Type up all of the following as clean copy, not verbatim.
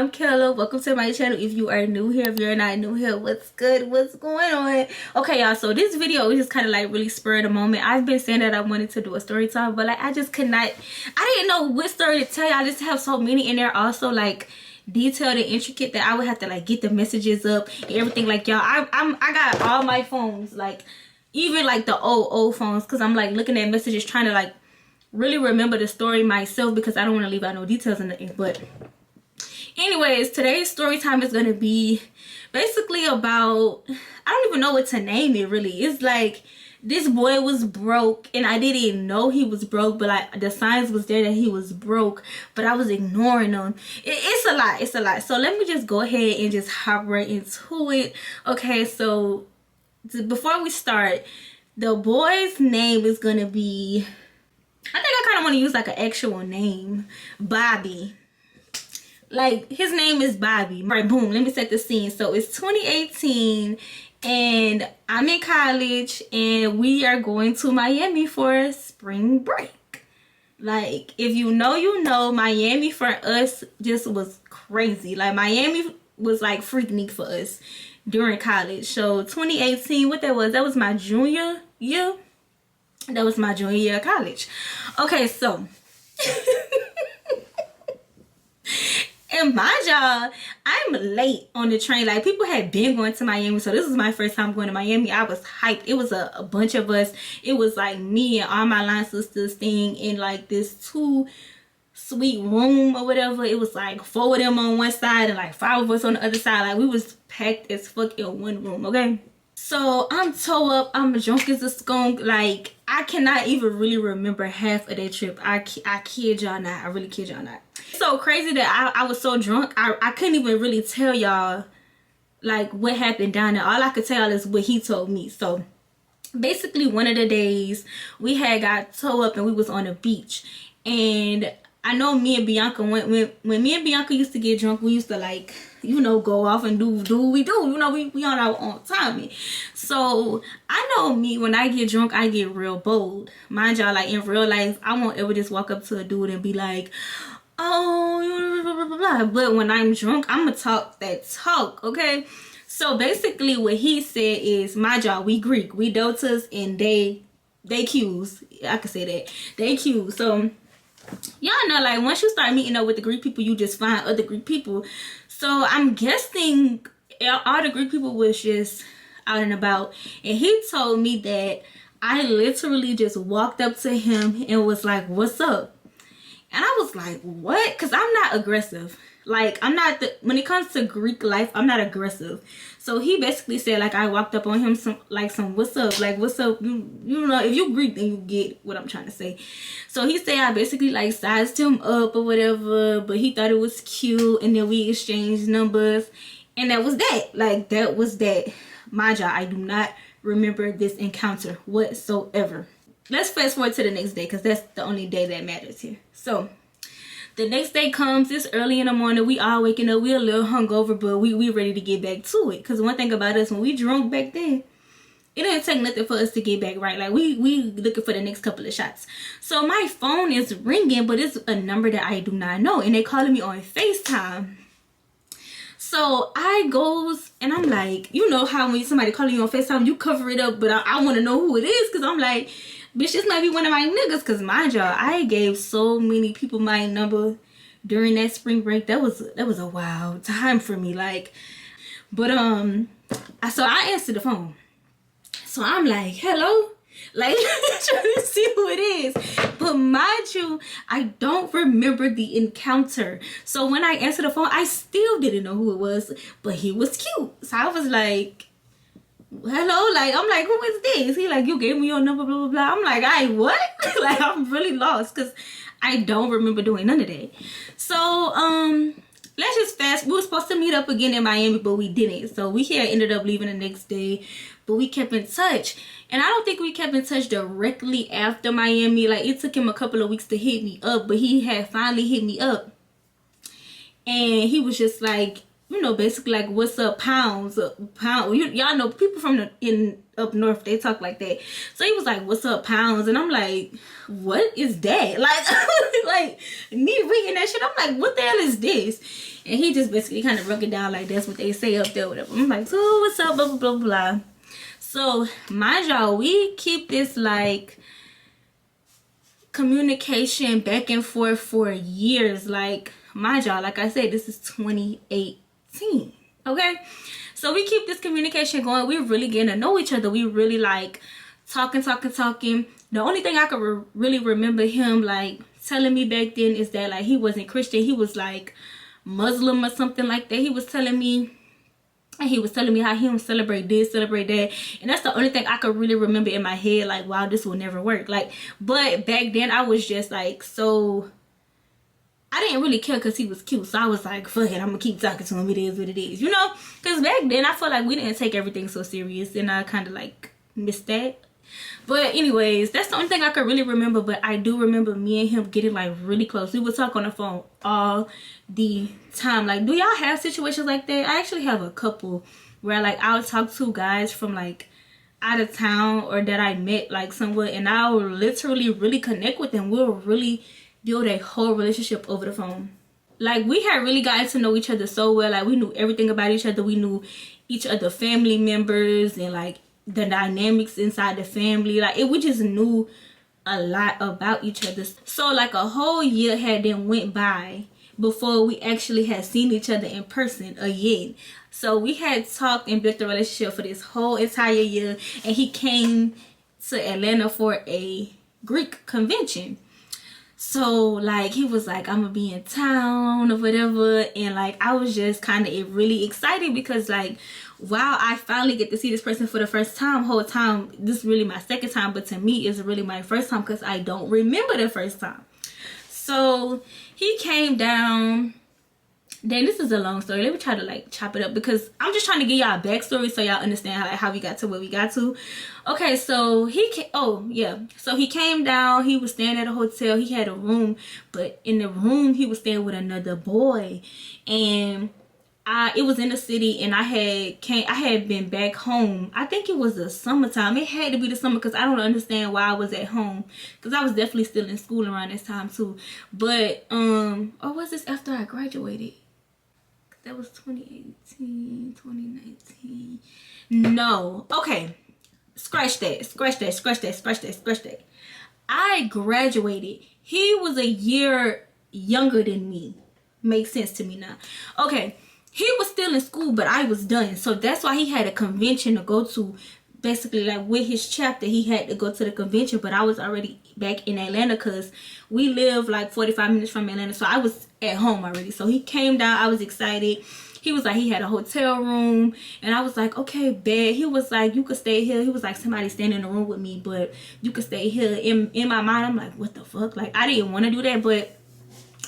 I'm Kayla. Welcome to my channel. If you are new here, if you're not new here, what's good? What's going on? Okay, y'all, so this video is just kind of like really spur of the moment. I've been saying that I wanted to do a story time, but like I just could not. I didn't know what story to tell you. I just have so many in there, also like detailed and intricate, that I would have to like get the messages up and everything. Like y'all, I got all my phones, like even like the old phones, because I'm like looking at messages trying to like really remember the story myself, because I don't want to leave out no details in the end. But anyways, today's story time is going to be basically about, I don't even know what to name it really. It's like this boy was broke and I didn't know he was broke, but like the signs was there that he was broke, but I was ignoring them. It's a lot. So let me just go ahead and just hop right into it. Okay, so before we start, the boy's name is going to be, I think I kind of want to use like an actual name, Bobby. Like his name is Bobby. Right, boom, let me set the scene. So it's 2018 and I'm in college and we are going to Miami for spring break. Like if you know, you know, Miami for us just was crazy. Like Miami was like freaking for us during college. So 2018, what that was my junior year. That was my junior year of college. Okay, so and mind y'all, I'm late on the train. Like people had been going to Miami, so this was my first time going to Miami. I was hyped. It was a bunch of us. It was like me and all my line sisters staying in like this 2-suite room or whatever. It was like 4 of them on one side and like 5 of us on the other side. Like we was packed as fuck in one room. Okay, so I'm toe up, I'm drunk as a skunk. Like I cannot even really remember half of that trip. I kid y'all not. I really kid y'all not. So crazy that I was so drunk, I couldn't even really tell y'all like what happened down there. All I could tell is what he told me. So basically one of the days we had got towed up and we was on a beach, and I know me and Bianca when me and Bianca used to get drunk, we used to like, you know, go off and do what we do. You know, we on our own timing. So I know me, when I get drunk, I get real bold. Mind y'all, like in real life, I won't ever just walk up to a dude and be like, oh, blah, blah, blah, blah. But when I'm drunk, I'm gonna talk that talk, okay? So basically what he said is, mind y'all, we Greek, we Deltas, and they Qs. I could say that. They Qs. So y'all know, like once you start meeting up with the Greek people, you just find other Greek people. So I'm guessing all the Greek people was just out and about, and he told me that I literally just walked up to him and was like, what's up? And I was like, what? Because I'm not aggressive. Like I'm not when it comes to Greek life, I'm not aggressive. So he basically said, like, I walked up on him some what's up, like what's up, you know, if you Greek then you get what I'm trying to say. So he said I basically like sized him up or whatever, but he thought it was cute, and then we exchanged numbers, and that was that. Like that was that. Mind y'all, I do not remember this encounter whatsoever. Let's fast forward to the next day, because that's the only day that matters here. So the next day comes, it's early in the morning, we all waking up, we a little hungover, but we ready to get back to it. Because one thing about us, when we drunk back then, it didn't take nothing for us to get back right. Like we looking for the next couple of shots. So my phone is ringing, but it's a number that I do not know, and they calling me on FaceTime. So I goes and I'm like, you know how when somebody calling you on FaceTime, you cover it up, but I want to know who it is, because I'm like, bitch, this might be one of my niggas. Because mind y'all, I gave so many people my number during that spring break. That was a wild time for me. Like, but so I answered the phone. So I'm like, hello, like trying to see who it is. But mind you, I don't remember the encounter. So when I answered the phone, I still didn't know who it was, but he was cute. So I was like, hello, like I'm like, who is this? He like, you gave me your number, blah blah blah. I'm like, what? Like I'm really lost, because I don't remember doing none of that. So let's just fast. We were supposed to meet up again in Miami, but we didn't. So we here ended up leaving the next day, but we kept in touch. And I don't think we kept in touch directly after Miami. Like it took him a couple of weeks to hit me up, but he had finally hit me up, and he was just like, you know, basically like, what's up, pounds, pound. Y'all know people from up north, they talk like that. So he was like, what's up, pounds? And I'm like, what is that? Like, like me reading that shit, I'm like, what the hell is this? And he just basically kind of broke it down like that's what they say up there, whatever. I'm like, so what's up, blah, blah, blah, blah. So, mind y'all, we keep this like communication back and forth for years. Like, mind y'all, like I said, this is 2018. Okay? So we keep this communication going. We're really getting to know each other. We really like talking. The only thing I could really remember him like telling me back then is that like he wasn't Christian. He was like Muslim or something like that. He was telling me, and he was telling me how he don't celebrate this, celebrate that. And that's the only thing I could really remember in my head. Like, wow, this will never work. Like, but back then I was just like, so I didn't really care because he was cute. So I was like, fuck it, I'm going to keep talking to him. It is what it is, you know? Because back then I felt like we didn't take everything so serious. And I kind of like missed that. But anyways, that's the only thing I could really remember. But I do remember me and him getting like really close. We would talk on the phone all the time. Like, do y'all have situations like that? I actually have a couple where like I'll talk to guys from like out of town or that I met like somewhere, and I'll literally really connect with them. We'll really build a whole relationship over the phone. Like, we had really gotten to know each other so well. Like, we knew everything about each other. We knew each other family members and like the dynamics inside the family. Like, we just knew a lot about each other. So like a whole year had then went by before we actually had seen each other in person again. So we had talked and built a relationship for this whole entire year, and he came to Atlanta for a Greek convention. So like he was like, I'm gonna be in town or whatever, and like I was just kind of really excited because like, wow, I finally get to see this person for the first time. Whole time this is really my second time, but to me it's really my first time because I don't remember the first time. So he came down. Then this is a long story. Let me try to like chop it up because I'm just trying to give y'all a backstory so y'all understand how we got to where we got to. Okay, so so he came down. He was staying at a hotel. He had a room, but in the room he was staying with another boy, and it was in the city, and I had been back home. I think it was the summertime. It had to be the summer because I don't understand why I was at home, because I was definitely still in school around this time too. But or was this after I graduated? That was 2018, 2019. No. Okay. Scratch that. I graduated. He was a year younger than me. Makes sense to me now. Okay. He was still in school, but I was done. So that's why he had a convention to go to. Basically, like with his chapter, he had to go to the convention, but I was already back in Atlanta because we live like 45 minutes from Atlanta. So I was at home already. So he came down. I was excited. He was like, he had a hotel room, and I was like, okay, bed. He was like, you could stay here. He was like, somebody staying in the room with me, but you could stay here. In my mind, I'm like, what the fuck? Like, I didn't want to do that, but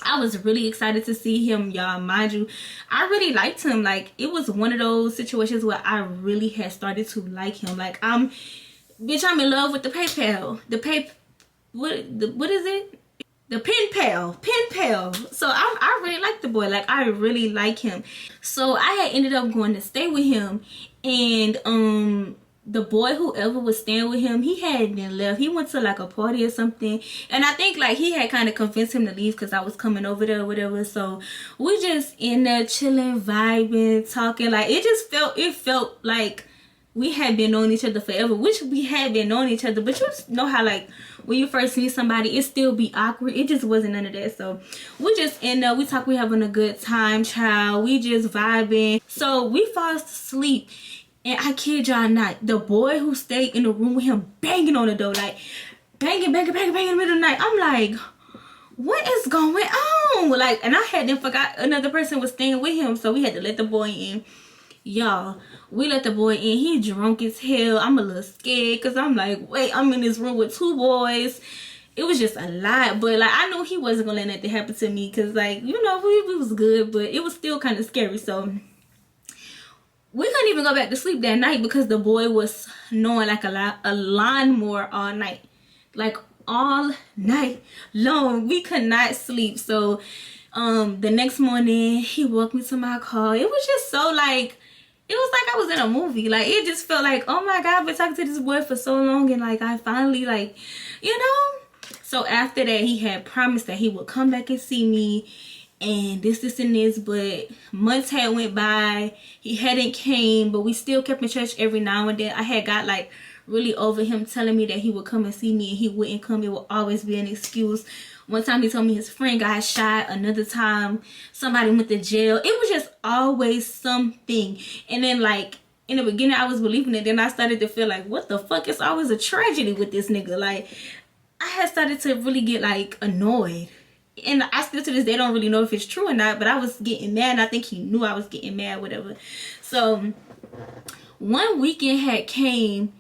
I was really excited to see him, y'all. Mind you, I really liked him. Like, it was one of those situations where I really had started to like him. Like, I'm in love with the PayPal. What is it? The pen pal. So I really like the boy. Like, I really like him. So I had ended up going to stay with him, and the boy, whoever was staying with him, he had been left. He went to like a party or something, and I think like he had kind of convinced him to leave because I was coming over there or whatever. So we just in there chilling, vibing, talking. Like, it felt like we had been knowing each other forever, which we had been knowing each other. But you just know how like when you first meet somebody, it still be awkward. It just wasn't none of that. So we just in there, we talk, we having a good time, child. We just vibing. So we fall asleep. And I kid y'all not, the boy who stayed in the room with him banging on the door, like banging in the middle of the night. I'm like, what is going on? Like, and I had then forgot another person was staying with him, so we had to let the boy in. Y'all, we let the boy in. He drunk as hell. I'm a little scared because I'm like, wait, I'm in this room with two boys. It was just a lot, but like I knew he wasn't gonna let nothing happen to me because, like, you know, we was good, but it was still kind of scary. So we couldn't even go back to sleep that night because the boy was snoring like a lawnmower all night. Like, all night long. We could not sleep. So the next morning he woke me to my car. It was just so like, it was like I was in a movie. Like, it just felt like, oh my God, I've been talking to this boy for so long, and like I finally, like, you know. So after that, he had promised that he would come back and see me, and this and this, but months had went by, he hadn't came, but we still kept in touch every now and then. I had got like really over him telling me that he would come and see me and he wouldn't come. It would always be an excuse. One time he told me his friend got shot. Another time somebody went to jail. It was just always something. And then like in the beginning I was believing it. Then I started to feel like, what the fuck? It's always a tragedy with this nigga. Like I had started to really get like annoyed. And I still to this day don't really know if it's true or not. But I was getting mad and I think he knew I was getting mad, whatever. So one weekend had came.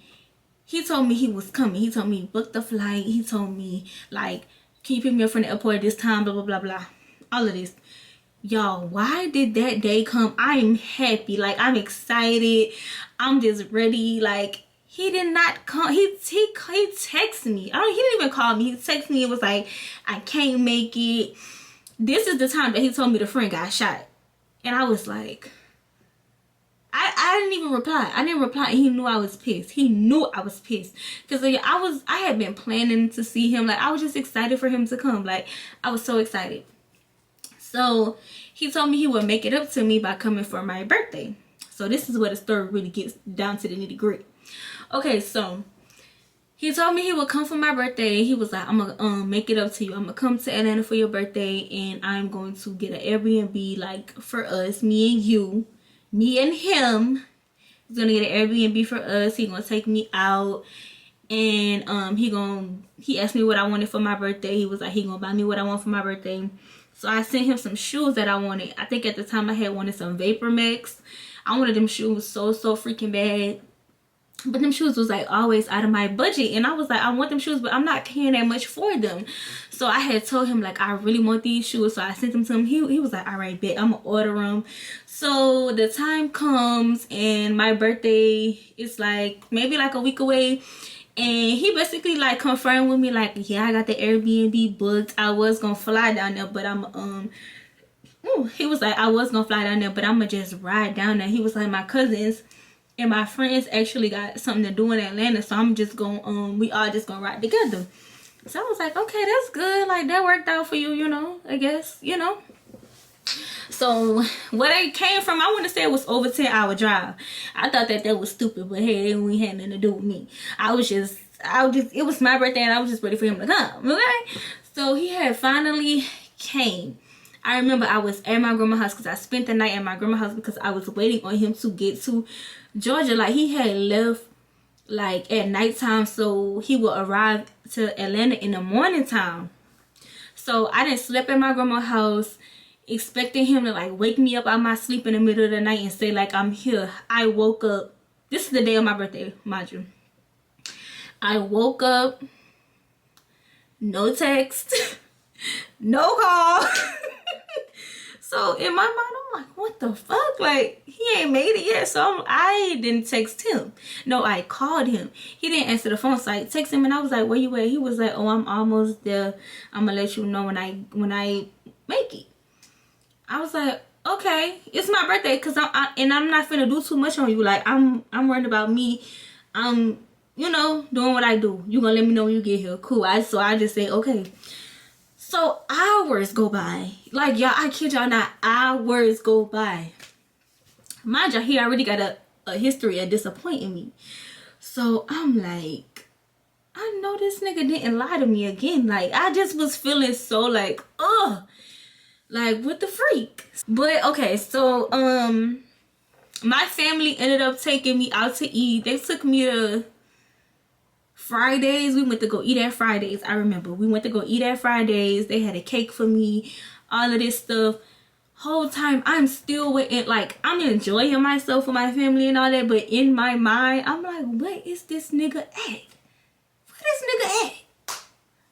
He told me he was coming. He told me he booked the flight. He told me like, can you pick me up from the airport this time? Blah, blah, blah, blah. All of this. Y'all, why did that day come? I am happy. Like, I'm excited. I'm just ready. Like, he did not come. He texted me. He didn't even call me. He texted me. It was like, I can't make it. This is the time that he told me the friend got shot. And I was like, I didn't even reply. I didn't reply. He knew I was pissed. He knew I was pissed. Because like, I had been planning to see him. Like, I was just excited for him to come. Like, I was so excited. So, he told me he would make it up to me by coming for my birthday. So, this is where the story really gets down to the nitty gritty. Okay, so, he told me he would come for my birthday. He was like, I'm going to make it up to you. I'm going to come to Atlanta for your birthday. And I'm going to get an Airbnb, like, for us, me and you. Me and him. He's gonna get an Airbnb for us. He gonna take me out, and he asked me what I wanted for my birthday. He was like, he gonna buy me what I want for my birthday. So I sent him some shoes that I wanted. I think at the time I had wanted some Vapor Max. I wanted them shoes so freaking bad. But them shoes was like always out of my budget. And I was like, I want them shoes, but I'm not paying that much for them. So I had told him like, I really want these shoes. So I sent them to him. He was like, all right, bet, I'm gonna order them. So the time comes and my birthday is like maybe like a week away. And he basically like confirmed with me like, yeah, I got the Airbnb booked. I was gonna fly down there, but he was like, I was gonna fly down there, but I'm gonna just ride down there. He was like, my cousins and my friends actually got something to do in Atlanta, so I'm just gonna we all just gonna ride together. So I was like, okay, that's good. Like that worked out for you, you know, I guess, you know. So where they came from, I want to say it was over 10-hour drive. I thought that was stupid, but hey, it ain't had nothing to do with me. It was my birthday and I was just ready for him to come, okay? So he had finally came. I remember I was at my grandma's house because I spent the night at my grandma's house because I was waiting on him to get to Georgia. Like he had left like at nighttime, so he would arrive to Atlanta in the morning time. So I didn't sleep at my grandma's house expecting him to like wake me up out of my sleep in the middle of the night and say like, I'm here. I woke up. This is the day of my birthday, mind you. I woke up, no text, no call. So in my mind, I'm like, what the fuck? Like, he ain't made it yet. So I didn't text him. No, I called him. He didn't answer the phone. So I texted him and I was like, where you at? He was like, oh, I'm almost there. I'm gonna let you know when I make it. I was like, okay, it's my birthday, cause I'm not finna do too much on you. Like I'm worried about me. You know, doing what I do. You gonna let me know when you get here. Cool. So I just say, okay. So hours go by. Like, y'all, I kid y'all not, hours go by. Mind y'all, he already got a history of disappointing me. So I'm like, I know this nigga didn't lie to me again. Like, I just was feeling so like, ugh. Like, what the freak? But, okay, so, my family ended up taking me out to eat. They took me to Fridays. We went to go eat at Fridays. I remember we went to go eat at Fridays. They had a cake for me, all of this stuff. Whole time I'm still waiting. Like, I'm enjoying myself with my family and all that, but in my mind I'm like, what is this nigga at? Where this nigga at?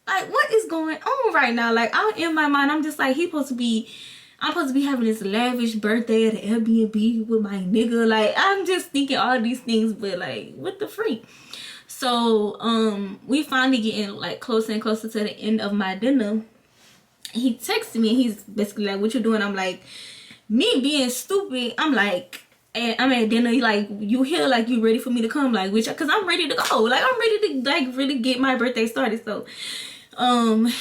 Like, what is going on right now? Like, in my mind I'm just like, I'm supposed to be having this lavish birthday at the Airbnb with my nigga. Like, I'm just thinking all these things, but like, what the freak? So we finally getting like closer and closer to the end of my dinner. He texted me. He's basically like, what you doing? I'm like, me being stupid. I'm like, I'm at dinner. Like, you here? Like, you ready for me to come? Like, cause I'm ready to go. Like, I'm ready to like really get my birthday started. So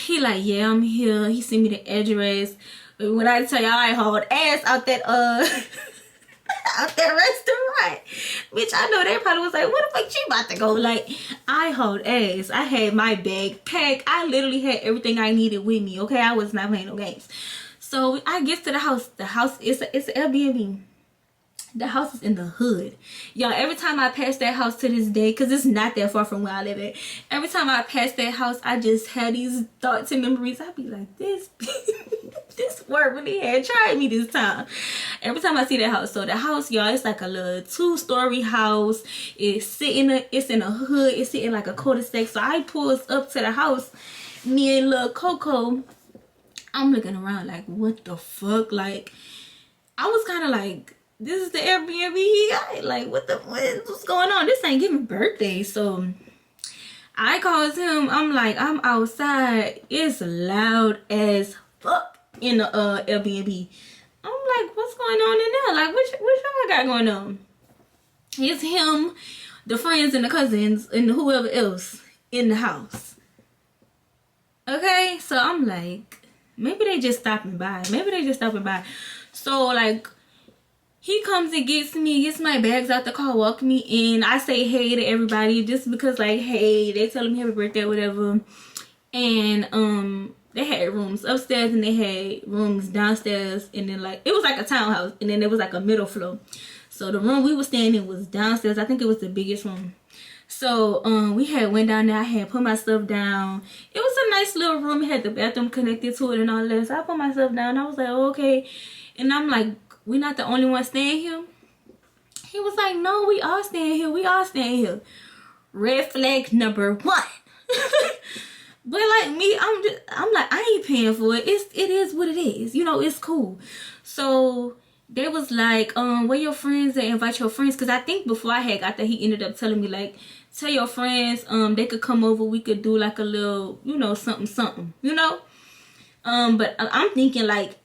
he like, yeah, I'm here. He sent me the address. But when I tell y'all I hauled ass out that out that restaurant, bitch, I know they probably was like, what the fuck she about to go? Like, I hauled ass. I had my bag packed. I literally had everything I needed with me. Okay, I was not playing no games. So I get to the house. The house it's an Airbnb. The house is in the hood. Y'all, every time I pass that house to this day, because it's not that far from where I live at, every time I pass that house, I just had these thoughts and memories. I be like, this this word really had tried me this time. Every time I see that house. So the house, y'all, it's like a little 2-story house. It's in a hood. It's sitting like a cul-de-sac. So I pulls up to the house. Me and little Coco, I'm looking around like, what the fuck? Like, I was kind of like, this is the Airbnb he got. Like, what's going on? This ain't giving birthday. So I calls him. I'm like, I'm outside. It's loud as fuck in the Airbnb. I'm like, what's going on in there? Like, what y'all got going on? It's him, the friends and the cousins and whoever else in the house. Okay, so I'm like, maybe they just stopping by. So like, he comes and gets my bags out the car, walk me in. I say hey to everybody just because, like, hey, they tell him happy birthday or whatever. And they had rooms upstairs and they had rooms downstairs, and then like it was like a townhouse, and then there was like a middle floor. So the room we were staying in was downstairs. I think it was the biggest room. So we had went down there. I had put my stuff down. It was a nice little room. It had the bathroom connected to it and all that. So I put my stuff down. I was like, oh, okay. And I'm like, we're not the only ones staying here. He was like, no, we all staying here. Red flag number 1. But like me, I'm like, I ain't paying for it. It is what it is. You know, it's cool. So they was like, where your friends at? Invite your friends. Cause I think before I had got there, he ended up telling me like, tell your friends, they could come over. We could do like a little, you know, something, you know. But I'm thinking like,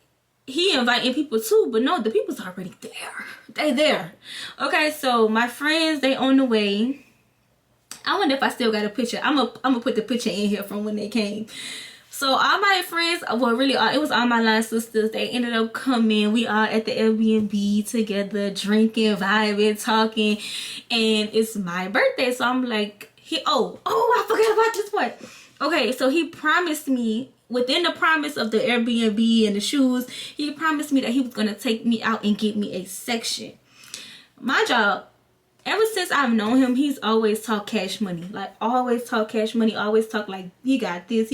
he inviting people too, but no, the people's already there. They there. Okay, so my friends, they on the way. I wonder if I still got a picture. I'm gonna put the picture in here from when they came. So all my friends, well, really, it was all my line sisters. They ended up coming. We all at the Airbnb together, drinking, vibing, talking, and it's my birthday. So I'm like, I forgot about this part. Okay, so he promised me, within the promise of the Airbnb and the shoes, he promised me that he was going to take me out and get me a section. My job, ever since I've known him, he's always talked cash money. Like, always talk cash money. Always talk like, he got this.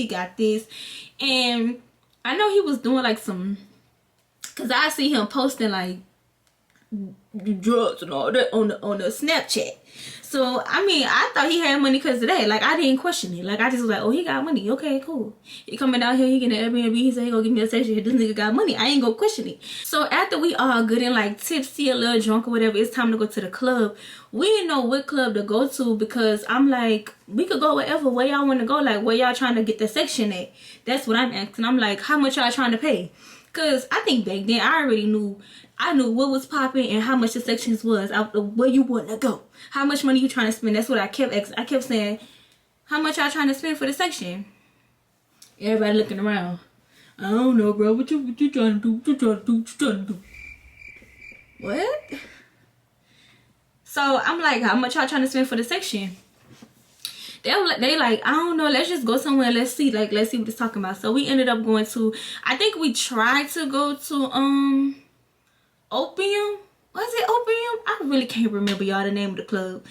And I know he was doing like some, because I see him posting like drugs and all that on the Snapchat. So I mean, I thought he had money because of that. Like, I didn't question it. Like, I just was like, oh, he got money. Okay, cool. He coming down here, he getting an Airbnb. He said he gonna give me a section. This nigga got money. I ain't gonna question it. So after we all good and like tipsy, a little drunk or whatever, it's time to go to the club. We didn't know what club to go to because I'm like, we could go wherever. Where y'all want to go? Like, where y'all trying to get the section at? That's what I'm asking. I'm like, how much y'all trying to pay? Because I think back then I already knew. I knew what was popping and how much the sections was. Where you want to go. How much money you trying to spend. That's what I kept asking. I kept saying, how much y'all trying to spend for the section? Everybody looking around. I don't know, bro. What you trying to do? What? So I'm like, how much y'all trying to spend for the section? They like, I don't know, let's just go somewhere, let's see what it's talking about. So we ended up going to, I think we tried to go to Opium. Was it Opium? I really can't remember, y'all, the name of the club.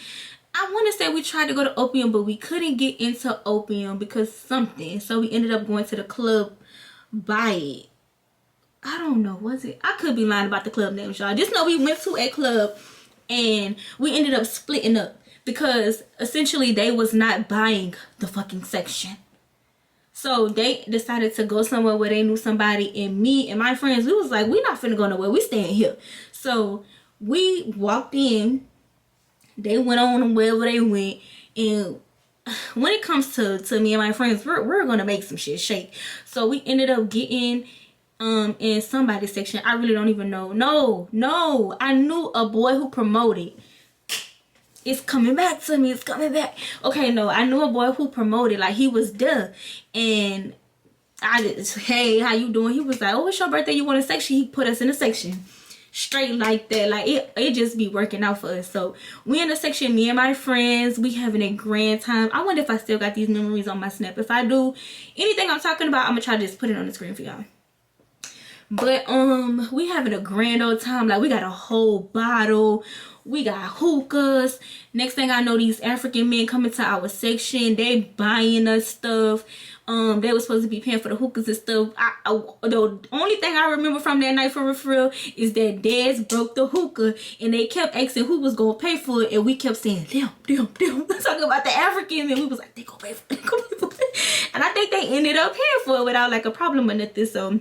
I want to say we tried to go to Opium, but we couldn't get into Opium because something. So we ended up going to the club by it. I don't know, was it? I could be lying about the club names, y'all. Just know we went to a club and we ended up splitting up because essentially they was not buying the fucking section. So they decided to go somewhere where they knew somebody, and me and my friends, we was like, we not finna go nowhere, we staying here. So we walked in, they went on wherever they went, and when it comes to me and my friends, we're gonna make some shit shake. So we ended up getting in somebody's section. I really don't even know. No, I knew a boy who promoted. It's coming back to me. It's coming back. Okay, no, I knew a boy who promoted. Like, he was there. And I just, hey, how you doing? He was like, oh, it's your birthday, you want a section? He put us in a section straight like that. Like it just be working out for us. So we in a section, me and my friends, we having a grand time. I wonder if I still got these memories on my snap. If I do, anything I'm talking about, I'm gonna try to just put it on the screen for y'all. But we having a grand old time. Like we got a whole bottle, we got hookahs. Next thing I know, these African men coming to our section, they buying us stuff. They were supposed to be paying for the hookahs and stuff. The only thing I remember from that night for real is that dads broke the hookah and they kept asking who was gonna pay for it, and we kept saying them. Talking about the Africans, and we was like, they gonna pay for it, and I think they ended up paying for it without like a problem or nothing. So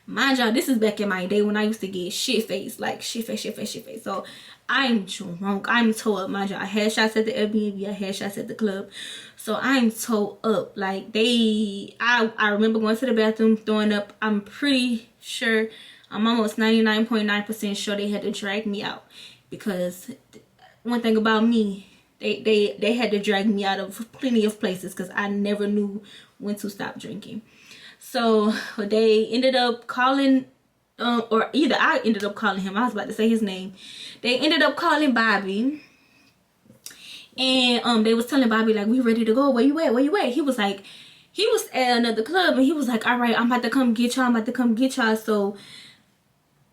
mind y'all, this is back in my day when I used to get shit faced, like shit face. So I'm drunk, I'm toe up. Mind y'all, I had shots at the Airbnb, I had shots at the club. So I'm toe up. Like I remember going to the bathroom, throwing up. I'm pretty sure, I'm almost 99.9% sure they had to drag me out. Because one thing about me, they had to drag me out of plenty of places because I never knew when to stop drinking. So they ended up calling, or either I ended up calling him. I was about to say his name. They ended up calling Bobby. And they was telling Bobby, like, we ready to go. Where you at? Where you at? He was like, he was at another club. And he was like, all right, I'm about to come get y'all. I'm about to come get y'all. So,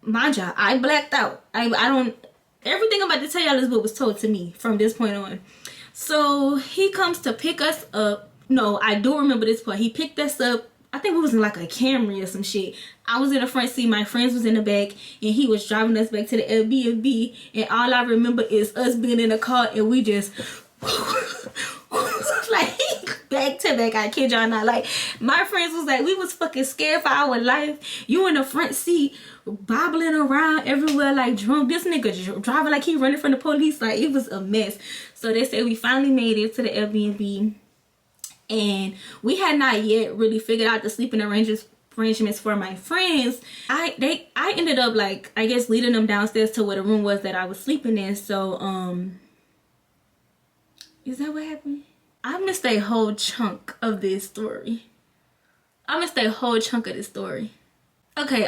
mind y'all, I blacked out. I don't, everything I'm about to tell y'all is what was told to me from this point on. So, he comes to pick us up. No, I do remember this part. He picked us up. I think we was in like a Camry or some shit. I was in the front seat, my friends was in the back, and he was driving us back to the Airbnb, and all I remember is us being in the car, and we just like back to back. I kid y'all not. Like my friends was like, we was fucking scared for our life. You in the front seat bobbling around everywhere like drunk. This nigga driving like he running from the police. Like it was a mess. So they said we finally made it to the Airbnb. And we had not yet really figured out the sleeping arrangements for my friends. I ended up like, I guess, leading them downstairs to where the room was that I was sleeping in. So is that what happened? I missed a whole chunk of this story. Okay,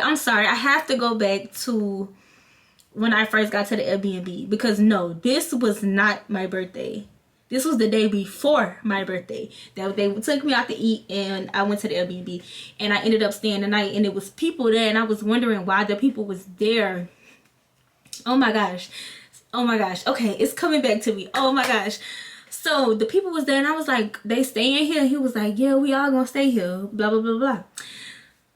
I'm sorry. I have to go back to when I first got to the Airbnb, because no, this was not my birthday. This was the day before my birthday that they took me out to eat, and I went to the Airbnb, and I ended up staying the night, and it was people there, and I was wondering why the people was there. Oh my gosh. Okay, it's coming back to me. Oh my gosh. So the people was there, and I was like, they staying here? He was like, yeah, we all gonna stay here, blah blah blah blah.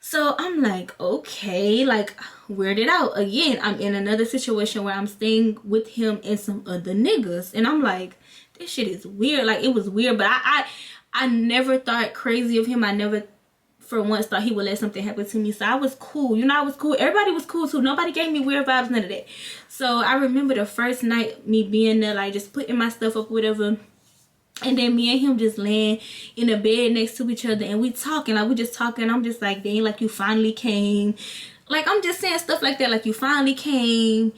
So I'm like, okay, like weirded out again. I'm in another situation where I'm staying with him and some other niggas, and I'm like, this shit is weird. Like it was weird, but I never thought crazy of him. I never for once thought he would let something happen to me. So I was cool. You know, I was cool. Everybody was cool too. Nobody gave me weird vibes, none of that. So I remember the first night me being there, like just putting my stuff up, whatever. And then me and him just laying in a bed next to each other, and we talking, like we just talking. I'm just like, dang, like you finally came. Like I'm just saying stuff like that, like you finally came.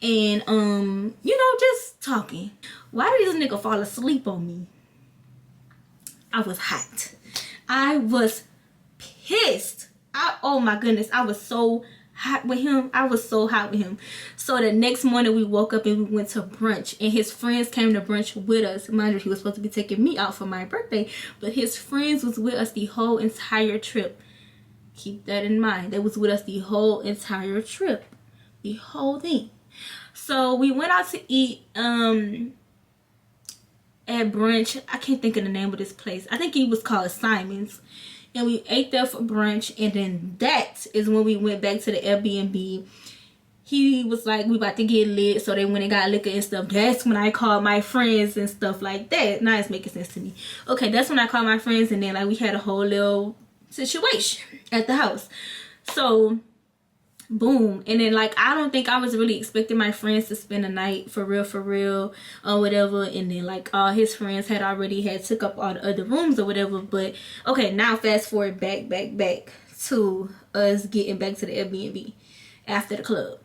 And you know, just talking. Why did this nigga fall asleep on me? I was hot. I was pissed. Oh my goodness, I was so hot with him. So the next morning we woke up and we went to brunch, and his friends came to brunch with us. Mind you, he was supposed to be taking me out for my birthday, but his friends was with us the whole entire trip. Keep that in mind. They was with us the whole entire trip, the whole thing. So we went out to eat at brunch. I can't think of the name of this place. I think it was called Simon's. And we ate there for brunch. And then that is when we went back to the Airbnb. He was like, we about to get lit. So they went and got liquor and stuff. That's when I called my friends and stuff like that. Now it's making sense to me. Okay, that's when I called my friends. And then like we had a whole little situation at the house. So boom. And then like I don't think I was really expecting my friends to spend the night for real or whatever. And then like all his friends had already took up all the other rooms or whatever. But okay, now fast forward back to us getting back to the Airbnb after the club.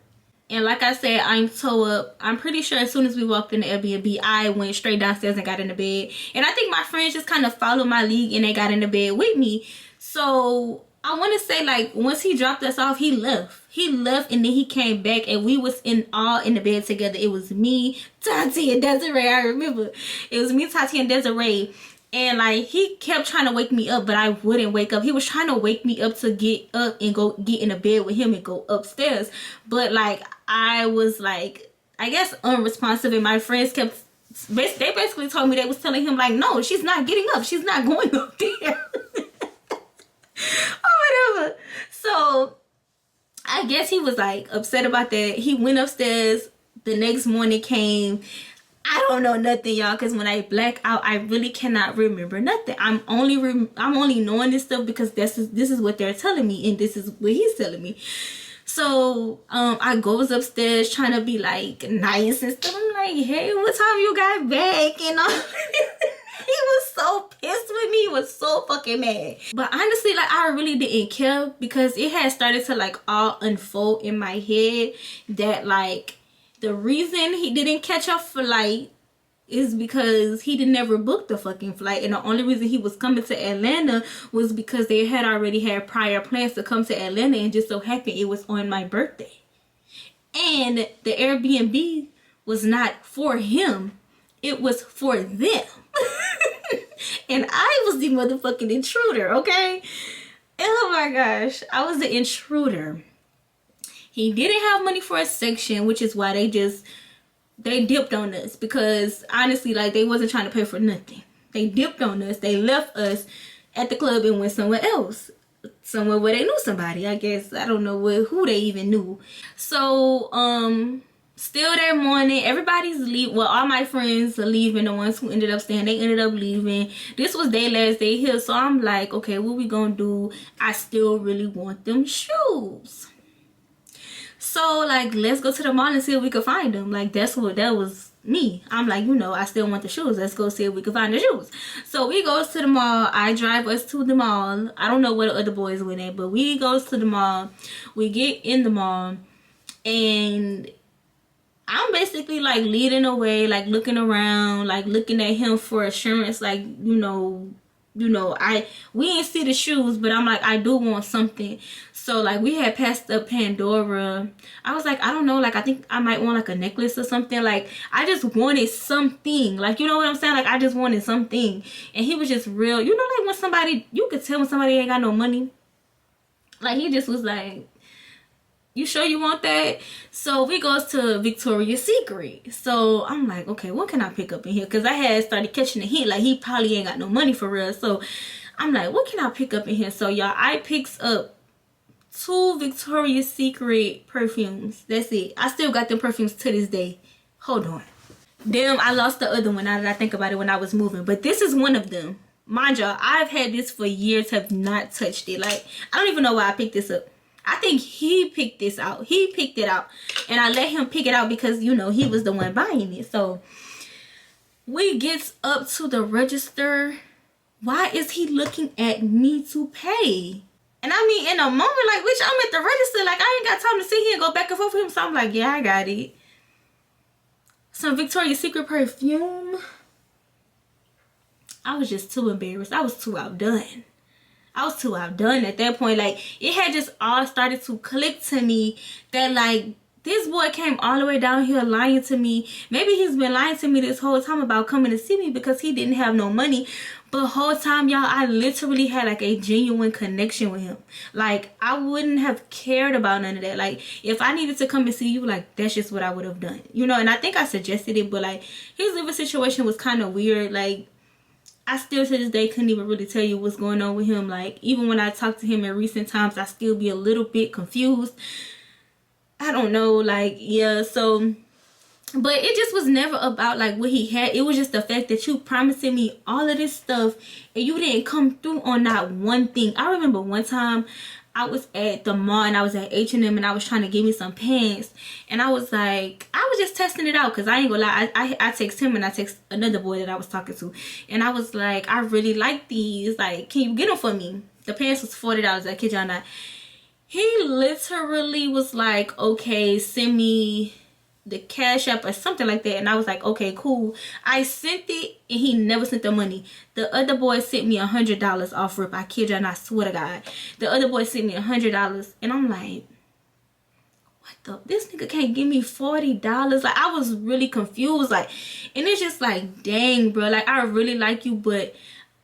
And like I said, I'm toe up. I'm pretty sure as soon as we walked in the Airbnb, I went straight downstairs and got in the bed. And I think my friends just kind of followed my lead and they got in the bed with me. So I want to say, like, once he dropped us off, he left. He left, and then he came back, and we was all in the bed together. It was me, Tati, and Desiree. I remember. It was me, Tati, and Desiree. And, like, he kept trying to wake me up, but I wouldn't wake up. He was trying to wake me up to get up and go get in the bed with him and go upstairs. But, like, I was, like, I guess unresponsive, and my friends kept, they basically told me, they was telling him, like, no, she's not getting up. She's not going up there. Or whatever. So, I guess he was, like, upset about that. He went upstairs. The next morning came. I don't know nothing, y'all, because when I black out, I really cannot remember nothing. I'm only knowing this stuff because this is what they're telling me, and this is what he's telling me. So I goes upstairs trying to be like nice and stuff. I'm like, hey, what time you got back? And all. He was so pissed with me. He was so fucking mad. But honestly, like, I really didn't care because it had started to, like, all unfold in my head that, like, the reason he didn't catch a flight is because he never booked the fucking flight. And the only reason he was coming to Atlanta was because they had already had prior plans to come to Atlanta, and just so happened it was on my birthday. And the Airbnb was not for him. It was for them. And I was the motherfucking intruder, okay? Oh my gosh. I was the intruder. He didn't have money for a section, which is why they dipped on us. Because honestly, like, they wasn't trying to pay for nothing. They dipped on us. They left us at the club and went somewhere else. Somewhere where they knew somebody, I guess. I don't know who they even knew. So, still that morning, everybody's leaving. Well, all my friends are leaving. The ones who ended up staying, they ended up leaving. This was their last day here. So I'm like, okay, what we gonna do? I still really want them shoes. So, like, let's go to the mall and see if we can find them. Like, that was me. I'm like, you know, I still want the shoes. Let's go see if we can find the shoes. So we goes to the mall. I drive us to the mall. I don't know where the other boys went at, but we goes to the mall. We get in the mall, and I'm basically, like, leading away, like, looking around, like, looking at him for assurance, like, we ain't see the shoes, but I'm like, I do want something. So, like, we had passed up Pandora. I was like, I don't know, like, I think I might want, like, a necklace or something. Like, I just wanted something. Like, you know what I'm saying? Like, I just wanted something. And he was just real. You know, like, when somebody, you could tell when somebody ain't got no money. Like, he just was like, you sure you want that? So we goes to Victoria's Secret. So I'm like, okay, what can I pick up in here? Because I had started catching the hint, like, he probably ain't got no money for real. So I'm like, what can I pick up in here? So y'all, I picks up 2 Victoria's Secret perfumes. That's it. I still got them perfumes to this day. Hold on. Damn, I lost the other one now that I think about it when I was moving. But this is one of them. Mind y'all, I've had this for years, have not touched it. Like, I don't even know why I picked this up. I think he picked this out. He picked it out. And I let him pick it out because, you know, he was the one buying it. So, we gets up to the register. Why is he looking at me to pay? And I mean, in a moment, like, bitch, I'm at the register. Like, I ain't got time to sit here and go back and forth with him. So, I'm like, yeah, I got it. Some Victoria's Secret perfume. I was just too embarrassed. I was too outdone. I was too outdone at that point. Like, it had just all started to click to me that, like, this boy came all the way down here lying to me. Maybe he's been lying to me this whole time about coming to see me because he didn't have no money. But the whole time, y'all, I literally had, like, a genuine connection with him. Like, I wouldn't have cared about none of that. Like, if I needed to come and see you, like, that's just what I would have done. You know, and I think I suggested it, but, like, his living situation was kind of weird. Like, I still to this day couldn't even really tell you what's going on with him. Like, even when I talk to him in recent times, I still be a little bit confused. I don't know, like, yeah, so, but it just was never about, like, what he had. It was just the fact that you promising me all of this stuff and you didn't come through on not one thing. I remember one time I was at the mall and I was at H&M and I was trying to get me some pants. And I was like, I was just testing it out because I ain't gonna lie. I text him and I text another boy that I was talking to. And I was like, I really like these. Like, can you get them for me? The pants was $40. I kid y'all not. He literally was like, okay, send me the Cash App or something like that. And I was like, okay, cool. I sent it and he never sent the money. The other boy sent me $100 off rip. I kid you and I swear to God. The other boy sent me $100 and I'm like, what the, this nigga can't give me $40. Like, I was really confused. Like, and it's just like, dang, bro. Like, I really like you, but,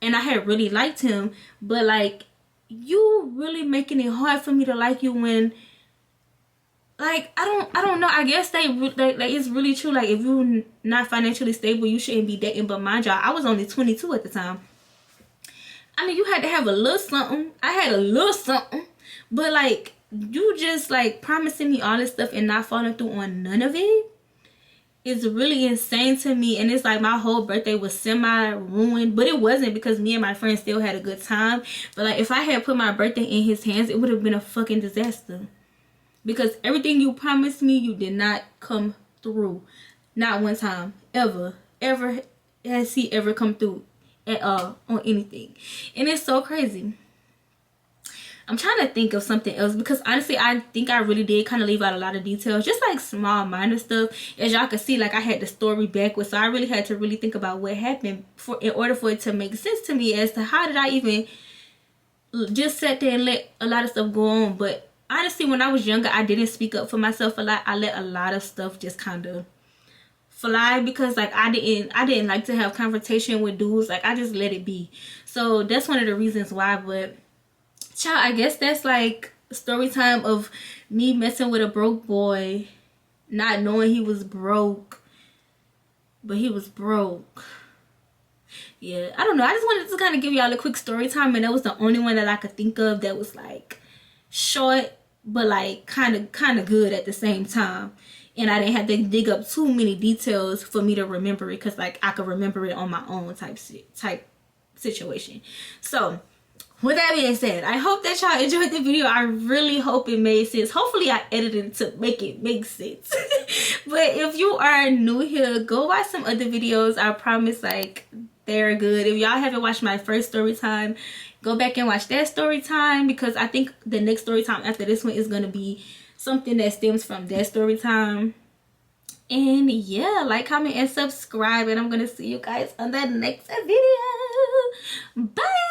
and I had really liked him, but like, you really making it hard for me to like you when, like, I don't know. I guess they like it's really true. Like, if you're not financially stable, you shouldn't be dating. But mind y'all, I was only 22 at the time. I mean, you had to have a little something. I had a little something. But like, you just like promising me all this stuff and not following through on none of it is really insane to me. And it's like my whole birthday was semi-ruined. But it wasn't, because me and my friends still had a good time. But like, if I had put my birthday in his hands, it would have been a fucking disaster. Because everything you promised me, you did not come through. Not one time. Ever has he ever come through at all on anything. And it's so crazy. I'm trying to think of something else, because honestly, I think I really did kind of leave out a lot of details. Just like small, minor stuff. As y'all can see, like, I had the story backwards. So I really had to really think about what happened in order for it to make sense to me as to how did I even just sit there and let a lot of stuff go on. But honestly, when I was younger, I didn't speak up for myself a lot. I let a lot of stuff just kind of fly, because like I didn't like to have confrontation with dudes. Like, I just let it be. So that's one of the reasons why. But child, I guess that's like story time of me messing with a broke boy, not knowing he was broke, but he was broke. Yeah, I don't know. I just wanted to kind of give y'all a quick story time, and that was the only one that I could think of that was like short, but like kind of good at the same time. And I didn't have to dig up too many details for me to remember it, because like I could remember it on my own type situation. So with that being said, I hope that y'all enjoyed the video. I really hope it made sense. Hopefully I edited it to make it make sense. But if you are new here, go watch some other videos. I promise, like, they're good. If y'all haven't watched my first story time, go back and watch that story time, because I think the next story time after this one is going to be something that stems from that story time. And yeah, like, comment, and subscribe, and I'm going to see you guys on the next video. Bye.